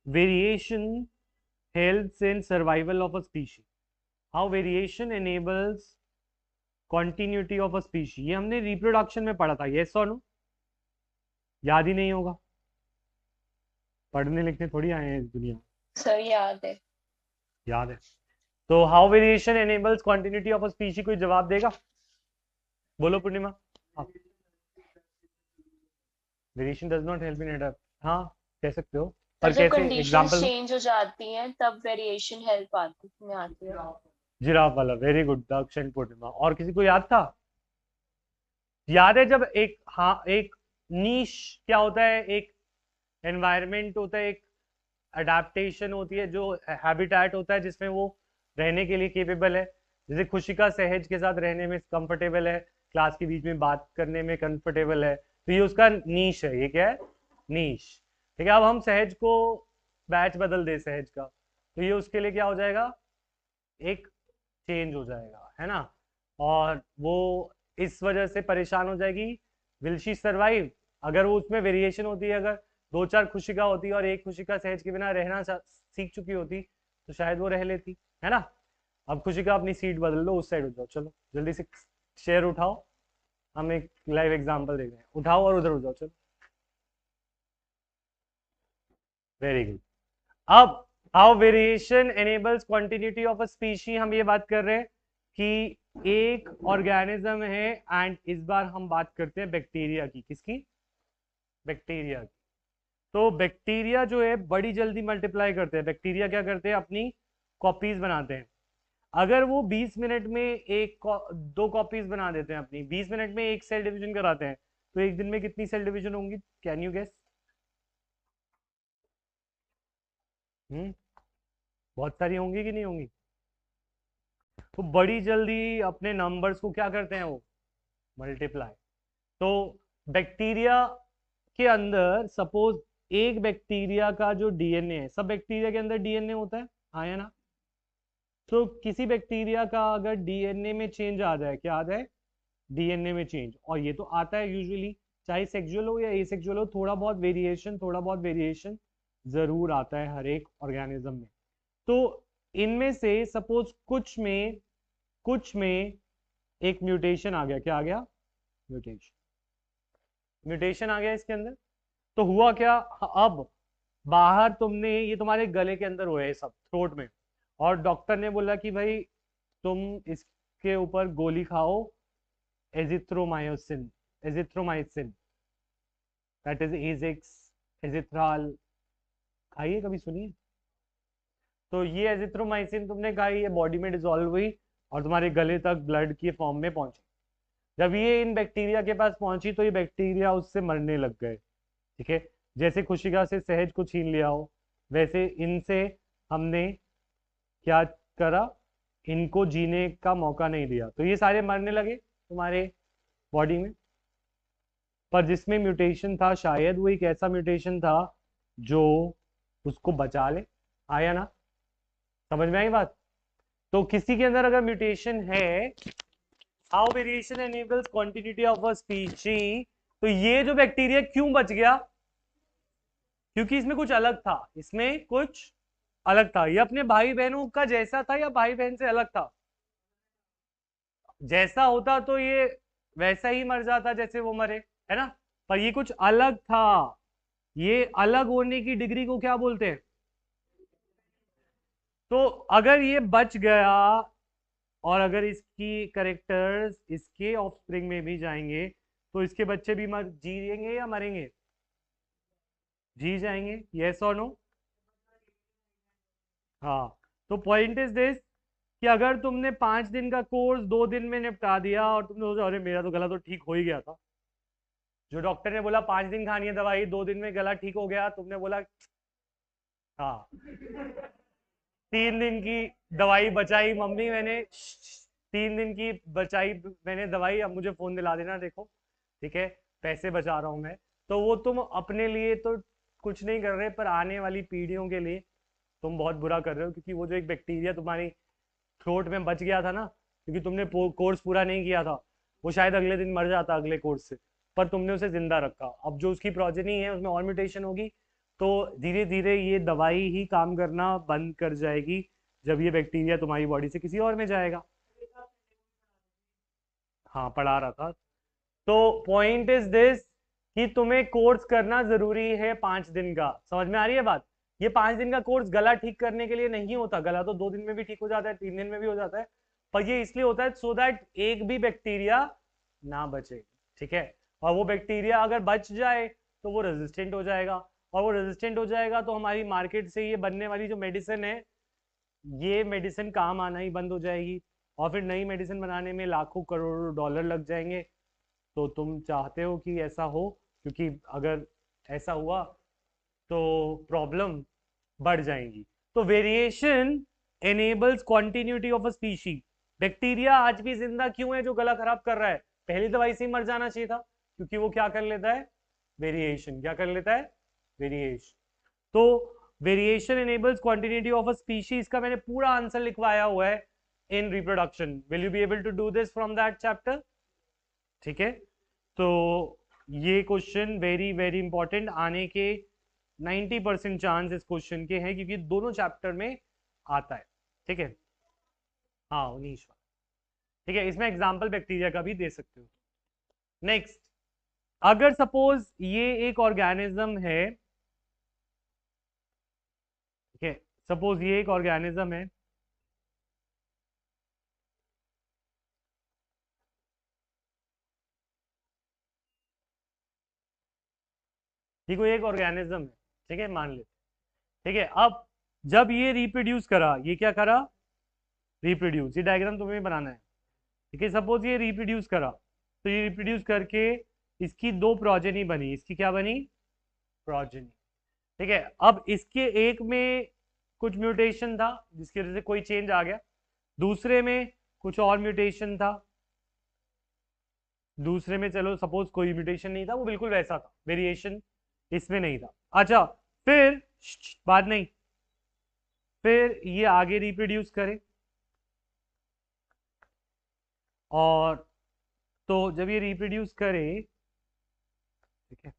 Variation helps in survival of a species, how variation enables continuity of a species. ये हमने reproduction में पढ़ा था, यस और नो? याद ही नहीं होगा, पढ़ने लिखने थोड़ी आए हैं इस दुनिया में। सर याद है। याद है। तो how variation enables continuity of a species, कोई जवाब देगा? बोलो Purnima. Variation does not help in adopt, हाँ कह सकते हो, सर पर जब कैसे, कंडीशंस एग्जांपल दो। चेंज हो जाती हैं तब वेरिएशन हेल्प आती में आती है। जिराफ वाला, वेरी गुड दक्षिण पूर्णिमा। और किसी को याद था? याद है जब एक, हाँ एक नीश क्या होता है, एक एनवायरनमेंट होता है, एक अडेप्टेशन होती है, जो हैबिटेट होता है जिसमें वो रहने के लिए केपेबल है। जैसे खुशिका सहज के साथ रहने में कंफर्टेबल है, क्लास के बीच में बात करने में कंफर्टेबल है, तो ये उसका नीश है। ये क्या है? नीश। ठीक है, अब हम सहज को बैच बदल दे सहज का, तो ये उसके लिए क्या हो जाएगा? एक चेंज हो जाएगा, है ना? और वो इस वजह से परेशान हो जाएगी। Will she survive? अगर वो उसमें वेरिएशन होती है, अगर दो चार खुशिका होती और एक खुशिका सहज के बिना रहना सीख चुकी होती, तो शायद वो रह लेती, है ना? अब खुशिका अपनी सीट बदल लो, उस साइड हो जाओ, चलो जल्दी से शेयर उठाओ, हम एक लाइव एग्जांपल देख रहे हैं, उठाओ और उधर हो जाओ, चलो। Very good. अब how variation enables continuity of a species, हम ये बात कर रहे हैं कि एक ऑर्गेनिज्म है, एंड इस बार हम बात करते हैं बैक्टीरिया की। किसकी? बैक्टीरिया की। तो बैक्टीरिया जो है बड़ी जल्दी मल्टीप्लाई करते हैं। बैक्टीरिया क्या करते हैं? अपनी कॉपीज बनाते हैं। अगर वो 20 मिनट में दो कॉपीज बना देते हैं अपनी, 20 मिनट में एक सेल डिवीजन कराते हैं, तो एक दिन में कितनी सेल डिवीजन होंगी? Can you guess? बहुत सारी होंगी कि नहीं होंगी? तो बड़ी जल्दी अपने नंबर्स को क्या करते हैं वो? मल्टीप्लाई। तो बैक्टीरिया के अंदर सपोज एक बैक्टीरिया का जो डीएनए है, सब बैक्टीरिया के अंदर डीएनए होता है, हाँ या ना? तो किसी बैक्टीरिया का अगर डीएनए में चेंज आ जाए, क्या आ जाए? डीएनए में चेंज, और ये तो आता है यूजुअली, चाहे सेक्सुअल हो या एसेक्सुअल हो, थोड़ा बहुत वेरिएशन जरूर आता है हर एक ऑर्गेनिज्म में। तो इनमें से सपोज कुछ में एक म्यूटेशन आ गया। क्या आ गया? म्यूटेशन। म्यूटेशन आ गया इसके अंदर, तो हुआ क्या? अब बाहर तुमने, ये तुम्हारे गले के अंदर हुए सब, थ्रोट में, और डॉक्टर ने बोला कि भाई तुम इसके ऊपर गोली खाओ, एजिथ्रोमायोसिन, एजिथ्रोमाइसिन, दैट इज एजिक्स, एजिथ्राल, खाइए, कभी सुनिए? तो ये एजिथ्रोमाइसिन तुमने खाई, ये बॉडी में डिसॉल्व हुई और तुम्हारे गले तक ब्लड के फॉर्म में पहुंची। जब ये इन बैक्टीरिया के पास पहुंची, तो ये बैक्टीरिया उससे मरने लग गए। ठीक है, जैसे खुशिका से शहद को छीन लिया हो, वैसे इनसे हमने क्या करा? इनको जीने का मौका नहीं दिया, तो ये सारे मरने लगे तुम्हारे बॉडी में। पर जिसमें म्यूटेशन था, शायद वो एक ऐसा म्यूटेशन था जो उसको बचा ले। आया ना? समझ में आई बात? तो किसी के अंदर अगर म्यूटेशन है, how variation enables continuity of a species, तो ये जो बैक्टीरिया क्यों बच गया? क्योंकि इसमें कुछ अलग था, इसमें कुछ अलग था। ये अपने भाई बहनों का जैसा था या भाई बहन से अलग था? जैसा होता तो ये वैसा ही मर जाता जैसे वो मरे, है ना? पर ये कुछ अलग था। ये अलग होने की डिग्री को क्या बोलते हैं? तो अगर ये बच गया, और अगर इसकी करेक्टर्स इसके ऑफस्प्रिंग में भी जाएंगे, तो इसके बच्चे भी जिएंगे या मरेंगे? जी जाएंगे, यस और नो? हाँ। तो पॉइंट इज दिस कि अगर तुमने 5 दिन का कोर्स 2 दिन में निपटा दिया, और तुमने सोचा अरे मेरा तो गला तो ठीक हो ही गया था, जो डॉक्टर ने बोला 5 दिन खानी है दवाई, 2 दिन में गला ठीक हो गया, तुमने बोला हाँ, 3 दिन की दवाई बचाई मम्मी मैंने, 3 दिन की बचाई मैंने दवाई, अब मुझे फोन दिला देना, देखो ठीक है, पैसे बचा रहा हूं मैं। तो वो तुम अपने लिए तो कुछ नहीं कर रहे, पर आने वाली पीढ़ियों के लिए तुम बहुत बुरा कर रहे हो, क्योंकि वो जो एक बैक्टीरिया तुम्हारी थ्रोट में बच गया था ना, क्योंकि तुमने कोर्स पूरा नहीं किया था, वो शायद अगले दिन मर जाता अगले कोर्स से, पर तुमने उसे जिंदा रखा। अब जो उसकी प्रोजेनी है उसमें और म्यूटेशन होगी, तो धीरे धीरे ये दवाई ही काम करना बंद कर जाएगी जब ये बैक्टीरिया तुम्हारी बॉडी से किसी और में जाएगा। हाँ पढ़ा रहा था। तो पॉइंट इज दिस कि तुम्हें कोर्स करना जरूरी है 5 दिन का। समझ में आ रही है बात? ये 5 दिन का कोर्स गला ठीक करने के लिए नहीं होता। गला तो 2 दिन में भी ठीक हो जाता है, 3 दिन में भी हो जाता है, पर ये इसलिए होता है सो दैट एक भी बैक्टीरिया ना बचे। ठीक है, और वो बैक्टीरिया अगर बच जाए तो वो रेजिस्टेंट हो जाएगा, और वो रेजिस्टेंट हो जाएगा तो हमारी मार्केट से ये बनने वाली जो मेडिसिन है, ये मेडिसिन काम आना ही बंद हो जाएगी, और फिर नई मेडिसिन बनाने में लाखों करोड़ों डॉलर लग जाएंगे। तो तुम चाहते हो कि ऐसा हो, क्योंकि अगर ऐसा हुआ तो प्रॉब्लम बढ़ जाएंगी। तो variation enables continuity of a species. Bacteria आज भी जिंदा क्यों है जो गला खराब कर रहा है? पहली दवाई से ही मर जाना चाहिए था, क्योंकि वो क्या कर लेता है? वेरिएशन। क्या कर लेता है? वेरिएशन। तो variation enables continuity of a species का मैंने पूरा आंसर लिखवाया हुआ है in reproduction. Will you be able to do this from that chapter? ठीक है, तो ये क्वेश्चन वेरी वेरी इंपॉर्टेंट, आने के 90% चांस इस क्वेश्चन के हैं, क्योंकि दोनों चैप्टर में आता है। ठीक है, हाँ उन्नीस वाला। ठीक है, इसमें एग्जाम्पल बैक्टीरिया का भी दे सकते हो। नेक्स्ट, अगर सपोज ये एक ऑर्गेनिज्म है, ठीक है, सपोज ये एक ऑर्गेनिज्म है, ये कोई एक ऑर्गेनिज्म है, ठीक है, मान लेते। ठीक है, अब जब ये रिप्रोड्यूस करा, ये क्या करा? रिप्रोड्यूस। ये डायग्राम तुम्हें बनाना है। ठीक है, सपोज ये रिप्रोड्यूस करा, तो ये रिप्रोड्यूस करके इसकी 2 प्रोजेनी बनी। इसकी क्या बनी? प्रोजेनी। ठीक है, अब इसके एक में कुछ म्यूटेशन था जिसकी वजह से कोई चेंज आ गया, दूसरे में कुछ और म्यूटेशन था, दूसरे में चलो सपोज कोई म्यूटेशन नहीं था, वो बिल्कुल वैसा था, वेरिएशन इसमें नहीं था। अच्छा, फिर बात नहीं, फिर ये आगे रिप्रोड्यूस करे, और तो जब ये रिप्रोड्यूस करे, ठीक है,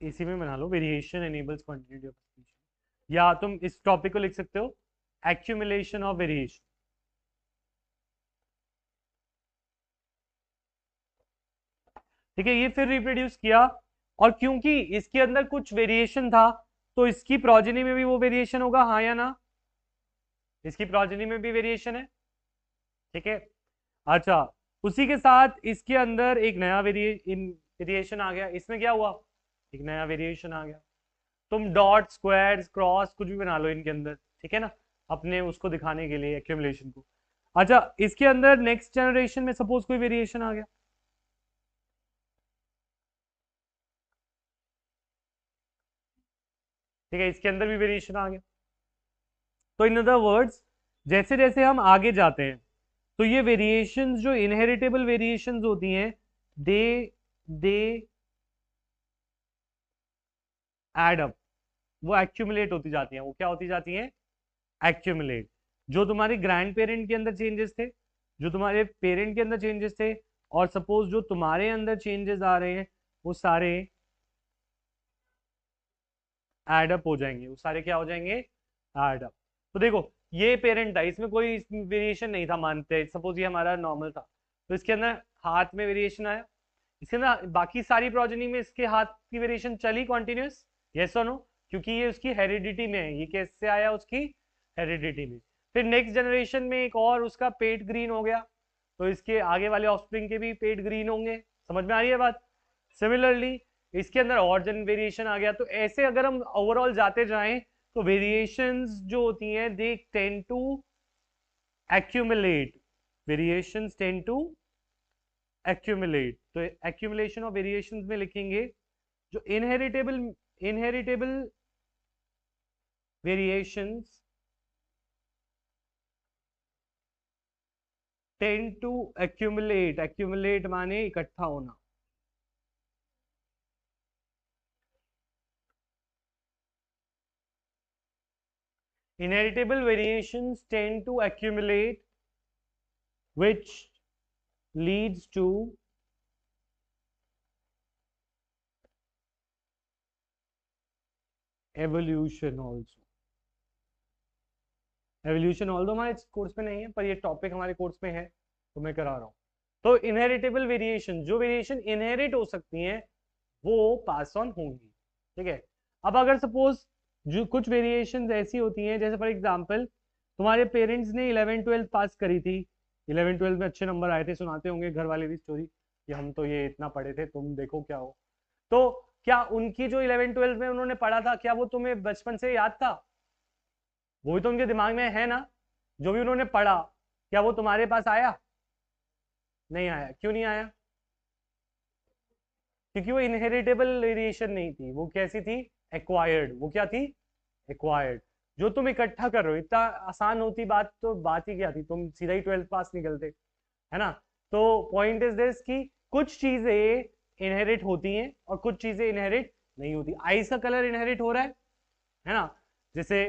इसी में बना लो, variation enables quantity of species, या तुम इस टॉपिक को लिख सकते हो एक्यूमुलेशन ऑफ वेरिएशन। ठीक है, ये फिर रिप्रोड्यूस किया, और क्योंकि इसके अंदर कुछ वेरिएशन था, तो इसकी प्रोजेनी में भी वो वेरिएशन होगा, हाँ या ना? इसकी प्रोजेनी में भी वेरिएशन है। ठीक है, अच्छा, उसी के साथ इसके अंदर एक नया वेरिएशन आ गया। इसमें क्या हुआ? एक नया वेरिएशन आ गया। तुम डॉट, स्क्वायर, क्रॉस कुछ भी बना लो इनके अंदर, ठीक है ना, अपने उसको दिखाने के लिए, एक्यूमुलेशन को। अच्छा, इसके अंदर नेक्स्ट जनरेशन में सपोज कोई वेरिएशन आ गया, ठीक है, इसके अंदर भी वेरिएशन आ गया। तो इन अदर वर्ड्स, जैसे जैसे हम आगे जाते हैं, तो ये वेरिएशंस जो इनहेरिटेबल वेरिएशंस होती हैं, दे दे एड अप, वो एक्यूमुलेट होती जाती हैं। वो क्या होती जाती हैं? एक्यूमुलेट। जो तुम्हारे ग्रैंड पेरेंट के अंदर चेंजेस थे, जो तुम्हारे पेरेंट के अंदर चेंजेस थे, और सपोज जो तुम्हारे अंदर चेंजेस आ रहे हैं, वो सारे एड अप हो जाएंगे। वो सारे क्या हो जाएंगे? Add up. तो देखो, ये पेरेंट था, इसमें कोई वेरिएशन नहीं था, मानते हैं, सपोज ये हमारा नॉर्मल था, तो इसके अंदर हाथ में वेरिएशन आया, इसके अंदर बाकी सारी प्रोजेनी में इसके हाथ की वेरिएशन चली कॉन्टिन्यूस, यस और नो? क्योंकि ये उसकी हेरिडिटी में है। ये कैसे आया? उसकी हेरिडिटी में। फिर नेक्स्ट जनरेशन में एक और उसका पेट ग्रीन हो गया, तो इसके आगे वाले ऑफस्प्रिंग के भी पेट ग्रीन होंगे। समझ में आ रही है बात? सिमिलरली इसके अंदर और जन वेरिएशन आ गया। तो ऐसे अगर हम ओवरऑल जाते जाएं, तो वेरिएशंस जो होती हैं, they tend to accumulate, variations tend to accumulate। तो accumulation of variations में लिखेंगे जो inheritable variations tend to accumulate माने इकट्ठा होना। Inheritable variations tend to accumulate, which leads to evolution also. Evolution although हमारे कोर्स में नहीं है, पर ये टॉपिक हमारे कोर्स में है तो मैं करा रहा हूँ। तो इनहेरिटेबल वेरिएशन, जो वेरिएशन इनहेरिट हो सकती हैं वो पास ऑन होंगी, ठीक है। अब अगर सपोज जो कुछ वेरिएशन ऐसी होती हैं, जैसे फॉर एग्जांपल तुम्हारे पेरेंट्स ने 11th-12th पास करी थी, 11th-12th में अच्छे नंबर आए थे, सुनाते होंगे घर वाले भी स्टोरी कि हम तो ये इतना पढ़े थे, तुम देखो क्या हो। तो क्या उनकी जो 11th-12th में उन्होंने पढ़ा था, क्या वो तुम्हें बचपन से याद था? वो भी तो उनके दिमाग में है ना, जो भी उन्होंने पढ़ा, क्या वो तुम्हारे पास आया? नहीं आया। क्यों नहीं आया? क्योंकि वो इनहेरिटेबल वेरिएशन नहीं थी, वो कैसी थी? एक्वायर्ड। वो क्या थी? एक्वायर्ड। जो तुम इकट्ठा कर रहे हो, इतना आसान होती बात तो बात ही क्या थी, तुम सीधा ही 12th पास निकलते, है ना। तो पॉइंट इज दिस कि कुछ चीजें इनहेरिट होती हैं और कुछ चीजें इनहेरिट नहीं होती। आईज का कलर इनहेरिट हो रहा है ना, जैसे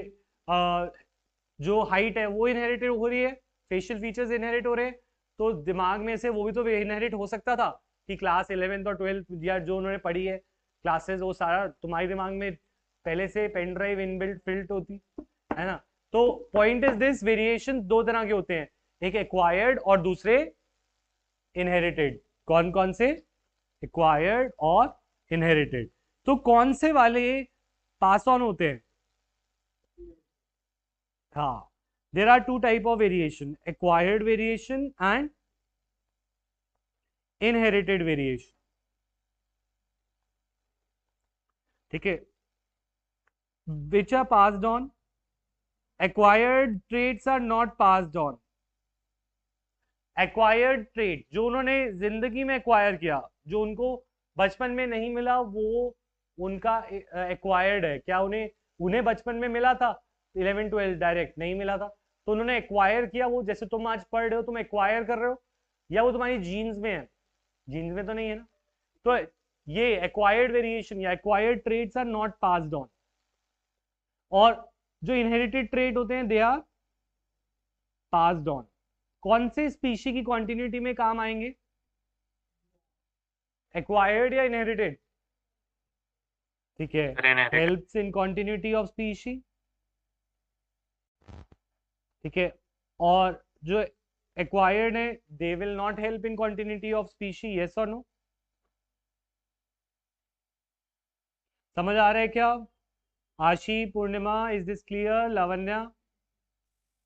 जो हाइट है वो इनहेरिटेड हो रही है, फेशियल फीचर्स इनहेरिट हो रहे हैं, तो दिमाग में से वो भी तो इनहेरिट हो सकता था कि क्लास 11th और 12th या जो उन्होंने पढ़ी है क्लासेस, वो सारा तुम्हारे दिमाग में पहले से पेन ड्राइव इनबिल्ट फिल्ट होती है ना। तो पॉइंट इज दिस, वेरिएशन दो तरह के होते हैं, एक एक्वायर्ड और दूसरे इनहेरिटेड। कौन कौन से? एक्वायर्ड और इनहेरिटेड। तो कौन से वाले पास ऑन होते हैं? हाँ, there are two type of variation, acquired variation and inherited variation, ठीक है। which are passed on, acquired traits are not passed on। acquired trait जो उन्होंने जिंदगी में एक्वायर किया, जो उनको बचपन में नहीं मिला, वो उनका एक्वायर्ड है। क्या उन्हें उन्हें बचपन में मिला था? 11th-12th डायरेक्ट नहीं मिला था, तो उन्होंने एक्वायर किया। वो जैसे तुम आज पढ़ रहे हो, तुम एक्वायर कर रहे हो, या वो तुम्हारी जीन्स में है? जीन्स में तो नहीं है ना। तो ये एक्वायर्ड वेरिएशन या acquired traits are not passed on. और जो इनहेरिटेड ट्रेट होते हैं दे आर पास्ड ऑन। कौन से स्पीशी की कॉन्टिन्यूटी में काम आएंगे? एक्वायर्ड या इनहेरिटेड? ठीक है, helps in continuity of species, ठीक है। और जो एक्वायर्ड है they will not help in continuity of species, yes और नो? समझ आ रहा है क्या? Aashi, Purnima, is this clear? Lavanya?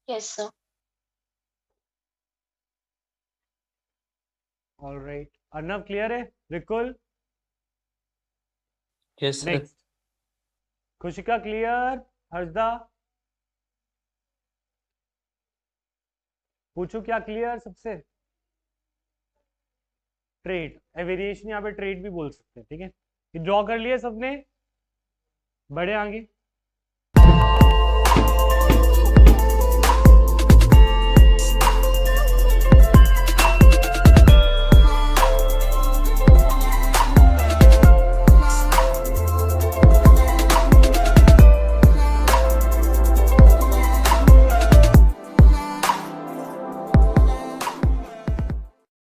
Yes, sir. All right. Arnav clear है? Rikul? Yes sir. Next, Khushika clear? Harshada पूछो क्या क्लियर सबसे? ट्रेट, वेरिएशन यहाँ पे ट्रेट भी बोल सकते हैं, ठीक है। ड्रॉ कर लिया सबने? बढ़े आगे।